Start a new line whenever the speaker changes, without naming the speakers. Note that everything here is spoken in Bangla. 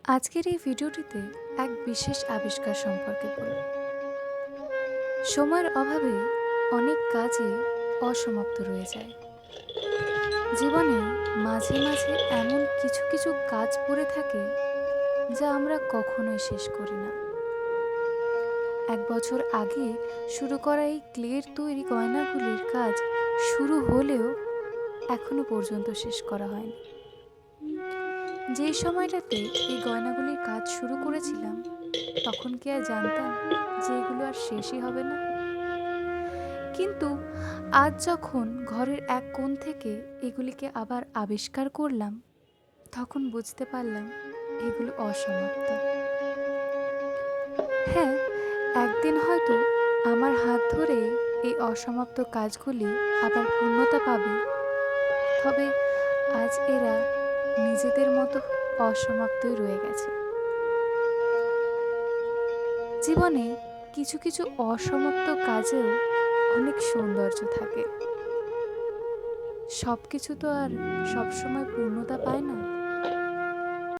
আজকের এই ভিডিওটিতে এক বিশেষ আবিষ্কার সম্পর্কে বলব। সময়ের অভাবে অনেক কাজই অসমাপ্ত রয়ে যায়। জীবনে মাঝে মাঝে এমন কিছু কিছু কাজ পড়ে থাকে যা আমরা কখনোই শেষ করি না। ১ বছর আগে শুরু করা এই ক্লের তৈরি গয়নাগুলির কাজ শুরু হলেও এখনো পর্যন্ত শেষ করা হয়নি। যেই সময়টাতে এই গয়নাগুলির কাজ শুরু করেছিলাম তখন কি আর জানতাম যে এগুলো আর শেষই হবে না? কিন্তু আজ যখন ঘরের এক কোণ থেকে এগুলিকে আবার আবিষ্কার করলাম, তখন বুঝতে পারলাম এগুলো অসমাপ্ত। হ্যাঁ, একদিন হয়তো আমার হাত ধরে এই অসমাপ্ত কাজগুলি আবার পূর্ণতা পাবে, তবে আজ এরা নিজেদের মতো অসমাপ্তই রয়ে গেছে। জীবনে কিছু কিছু অসমাপ্ত কাজেও অনেক সৌন্দর্য থাকে। সব কিছু তো আর সবসময় পূর্ণতা পায় না।